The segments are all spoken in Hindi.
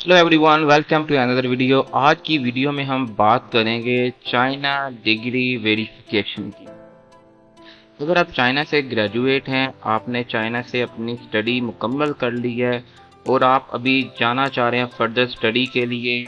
Hello everyone, welcome to another video. आज की वीडियो में हम बात करेंगे चाइना डिग्री वेरिफिकेशन की। अगर आप चाइना से ग्रेजुएट हैं, आपने चाइना से अपनी स्टडी मुकम्मल कर ली है और आप अभी जाना चाह रहे हैं फर्दर स्टडी के लिए,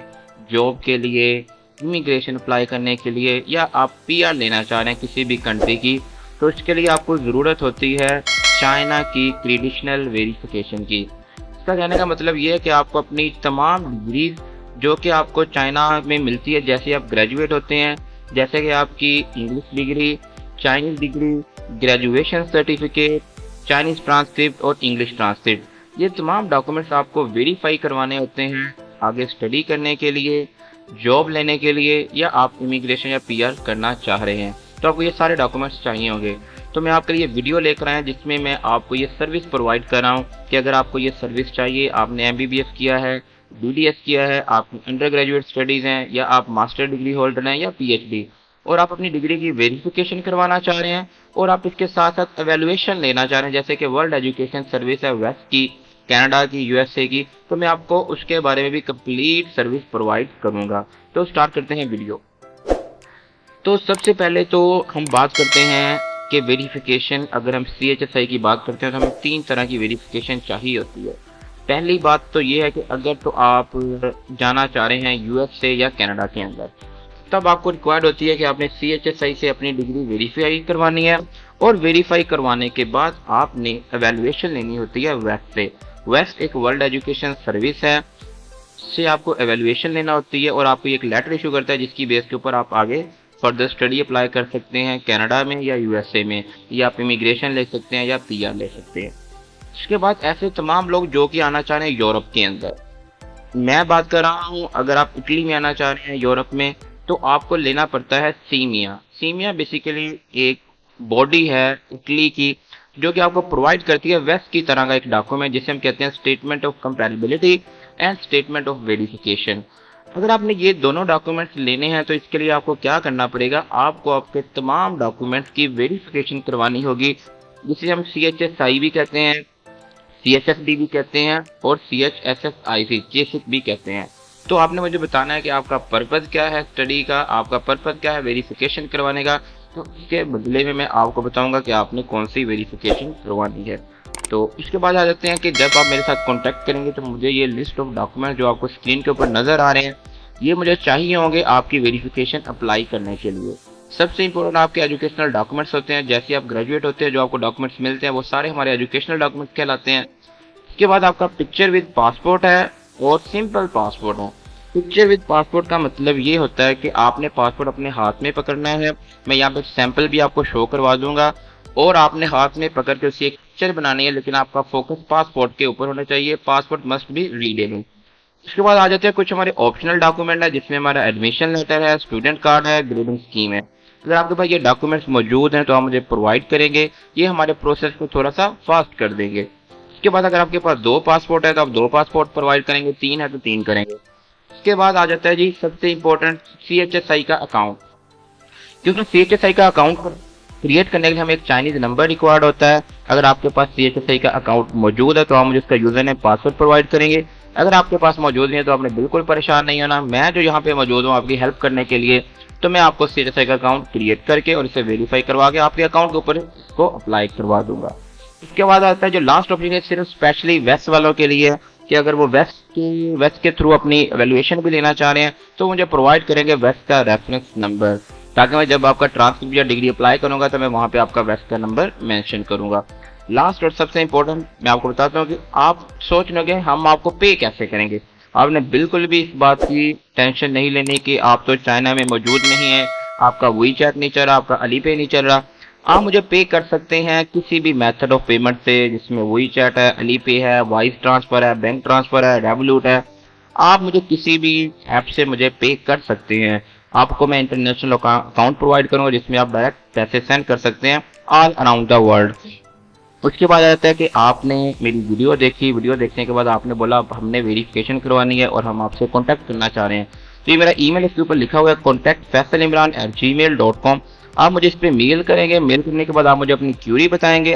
जॉब के लिए, इमिग्रेशन अप्लाई करने के लिए, या आप पीआर लेना चाह रहे हैं किसी भी कंट्री की, तो इसके लिए आपको ज़रूरत होती है चाइना की क्रेडिशनल वेरिफिकेशन की। इसका कहने का मतलब ये है कि आपको अपनी तमाम डिग्रीज जो कि आपको चाइना में मिलती है, जैसे आप ग्रेजुएट होते हैं, जैसे कि आपकी English degree, Chinese degree, graduation certificate, Chinese transcript और इंग्लिश ट्रांसक्रिप्ट, ये तमाम डॉक्यूमेंट्स आपको वेरीफाई करवाने होते हैं आगे स्टडी करने के लिए, जॉब लेने के लिए, या आप इमिग्रेशन या पीआर करना चाह रहे हैं तो आपको ये सारे डॉक्यूमेंट्स चाहिए होंगे। तो मैं आपके लिए वीडियो लेकर आया जिसमें मैं आपको ये सर्विस प्रोवाइड कर रहा हूँ कि अगर आपको ये सर्विस चाहिए, आपने एमबीबीएस किया है, बीडीएस किया है, आप अंडर ग्रेजुएट स्टडीज़ हैं, या आप मास्टर डिग्री होल्डर हैं या पीएचडी, और आप अपनी डिग्री की वेरिफिकेशन करवाना चाह रहे हैं और आप इसके साथ साथ एवेल्युएशन लेना चाह रहे हैं, जैसे कि वर्ल्ड एजुकेशन सर्विस है वेस्ट की, कनाडा की, यूएसए की, तो मैं आपको उसके बारे में भी कंप्लीट सर्विस प्रोवाइड करूँगा। तो स्टार्ट करते हैं वीडियो। तो सबसे पहले तो हम बात करते हैं कि वेरिफिकेशन, अगर हम CHSI की बात करते हैं तो हमें 3 तरह की वेरिफिकेशन चाहिए होती है। पहली बात तो ये है कि अगर तो आप जाना चाह रहे हैं यूएसए या कनाडा के अंदर, तब आपको रिक्वायर्ड होती है कि आपने CHSI से अपनी डिग्री वेरीफाई करवानी है, और वेरीफाई करवाने के बाद आपने एवेल्युएशन लेनी होती है वेस्ट से। वेस्ट एक वर्ल्ड एजुकेशन सर्विस है, से आपको एवेल्युएशन लेना होती है और आपको एक लेटर इशू करता है जिसकी बेस के ऊपर आप आगे फर्दर स्टडी अप्लाई कर सकते हैं कनाडा में या यूएसए में, या आप इमिग्रेशन ले सकते हैं या पीआर ले सकते हैं। इसके बाद ऐसे तमाम लोग जो कि आना चाह रहे हैं यूरोप के अंदर, मैं बात कर रहा हूँ अगर आप इटली में आना चाह रहे हैं यूरोप में, तो आपको लेना पड़ता है सीमिया। सीमिया बेसिकली एक बॉडी है इटली की जो कि आपको प्रोवाइड करती है वेस्ट की तरह का एक डॉक्यूमेंट जिसे हम कहते हैं statement of compatibility and statement of verification. अगर आपने ये दोनों डॉक्यूमेंट्स लेने हैं तो इसके लिए आपको क्या करना पड़ेगा, आपको आपके तमाम डॉक्यूमेंट्स की वेरिफिकेशन करवानी होगी, जिसे हम CHSI भी कहते हैं, CHSD भी कहते हैं और CHSSIC भी कहते हैं। तो आपने मुझे बताना है कि आपका पर्पज़ क्या है स्टडी का, आपका पर्पज़ क्या है वेरिफिकेशन करवाने का, तो इसके बदले में मैं आपको बताऊंगा कि आपने कौन सी वेरिफिकेशन करवानी है। तो इसके बाद आ जाते हैं कि जब आप मेरे साथ कांटेक्ट करेंगे तो मुझे ये लिस्ट ऑफ डॉक्यूमेंट जो आपको स्क्रीन के ऊपर नज़र आ रहे हैं, ये मुझे चाहिए होंगे आपकी वेरिफिकेशन अप्लाई करने के लिए। सबसे इंपॉर्टेंट आपके एजुकेशनल डॉक्यूमेंट्स होते हैं, जैसे आप ग्रेजुएट होते हैं जो आपको डॉक्यूमेंट्स मिलते हैं वो सारे हमारे एजुकेशनल डॉक्यूमेंट्स कहलाते हैं। इसके बाद आपका पिक्चर विद पासपोर्ट है और सिंपल पासपोर्ट है। पिक्चर विद पासपोर्ट का मतलब ये होता है कि आपने पासपोर्ट अपने हाथ में पकड़ना है, मैं यहाँ पे सैंपल भी आपको शो करवा दूंगा, और आपने हाथ में पकड़ के उसकी एक पिक्चर बनानी है, लेकिन आपका फोकस पासपोर्ट के ऊपर होना चाहिए। Passport must be readable. इसके बाद आ जाते हैं कुछ हमारे ऑप्शनल डॉक्यूमेंट है जिसमें हमारा एडमिशन लेटर है, स्टूडेंट कार्ड है, ग्रेडिंग स्कीम है। अगर आपके पास ये डॉक्यूमेंट्स मौजूद हैं तो आप मुझे प्रोवाइड करेंगे, ये हमारे प्रोसेस को थोड़ा सा फास्ट कर देंगे। इसके बाद अगर आपके पास 2 पासपोर्ट है तो आप 2 पासपोर्ट प्रोवाइड करेंगे, 3 है तो 3 करेंगे। इसके बाद आ जाता है जी सबसे इंपॉर्टेंट CHSI का अकाउंट, क्योंकि CHSI का अकाउंट क्रिएट करने के लिए हमें एक चाइनीज नंबर रिक्वायर्ड होता है। अगर आपके पास CHSI का अकाउंट मौजूद है तो आप मुझे उसका यूजर नेम पासवर्ड प्रोवाइड करेंगे। अगर आपके पास मौजूद नहीं है तो आपने बिल्कुल परेशान नहीं होना, मैं जो यहाँ पे मौजूद हूँ आपकी हेल्प करने के लिए। तो मैं आपको CHSI का अकाउंट क्रिएट करके और इसे वेरीफाई करवा के आपके अकाउंट के ऊपर इसको अप्लाई करवा दूंगा। इसके बाद आता है जो लास्ट ऑप्शन है, सिर्फ स्पेशली वेस्ट वालों के लिए, कि अगर वो वेस्ट के थ्रू अपनी एवेल्युएशन भी लेना चाह रहे हैं तो मुझे प्रोवाइड करेंगे वेस्ट का रेफरेंस नंबर, ताकि मैं जब आपका ट्रांसक्रिप्ट या डिग्री अप्लाई करूंगा तो मैं वहां पे आपका वेस्ट का नंबर मेंशन करूंगा। लास्ट और सबसे इंपॉर्टेंट मैं आपको बताता हूँ कि आप सोच लोगे हम आपको पे कैसे करेंगे। आपने बिल्कुल भी इस बात की टेंशन नहीं लेनी कि आप तो चाइना में मौजूद नहीं है, आपका WeChat नहीं चल रहा, आपका अलीपे नहीं चल रहा। आप मुझे पे कर सकते हैं किसी भी मेथड ऑफ पेमेंट से, जिसमें WeChat है, अलीपे है, वाइस ट्रांसफर है, बैंक ट्रांसफर है, रेवोलूट है। आप मुझे किसी भी ऐप से मुझे पे कर सकते हैं। आपको मैं इंटरनेशनल अकाउंट प्रोवाइड करूंगा जिसमें आप डायरेक्ट पैसे सेंड कर सकते हैं ऑल अराउंड द वर्ल्ड। उसके बाद आता है कि आपने मेरी वीडियो देखी, वीडियो देखने के बाद आपने बोला हमने वेरिफिकेशन करवानी है और हम आपसे कांटेक्ट करना चाह रहे हैं, तो ये मेरा ईमेल इसके ऊपर लिखा हुआ है contactfaisalimran@gmail.com। आप मुझे इस पर मेल करेंगे, मेल करने के बाद आप मुझे अपनी क्यूरी बताएंगे,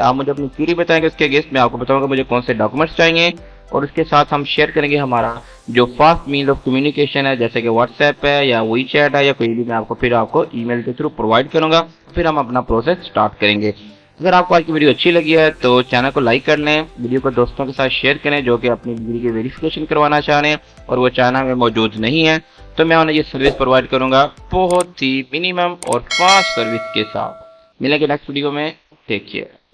उसके अगेंस्ट मैं आपको बताऊंगा मुझे कौन से डॉक्यूमेंट्स चाहिए, और उसके साथ हम शेयर करेंगे हमारा जो फास्ट मीन ऑफ कम्युनिकेशन है, जैसे कि व्हाट्सएप है या वी चैट है या कोई भी, मैं आपको ईमेल के थ्रू प्रोवाइड करूंगा। फिर हम अपना प्रोसेस स्टार्ट करेंगे। अगर आपको आज की वीडियो अच्छी लगी है तो चैनल को लाइक कर लें, वीडियो को दोस्तों के साथ शेयर करें जो कि अपनी डिग्री की वेरिफिकेशन करवाना चाह रहे हैं और वो चाइना में मौजूद नहीं है, तो मैं उन्हें ये सर्विस प्रोवाइड करूंगा बहुत ही मिनिमम और फास्ट सर्विस के साथ। मिलेंगे नेक्स्ट वीडियो में। Take care.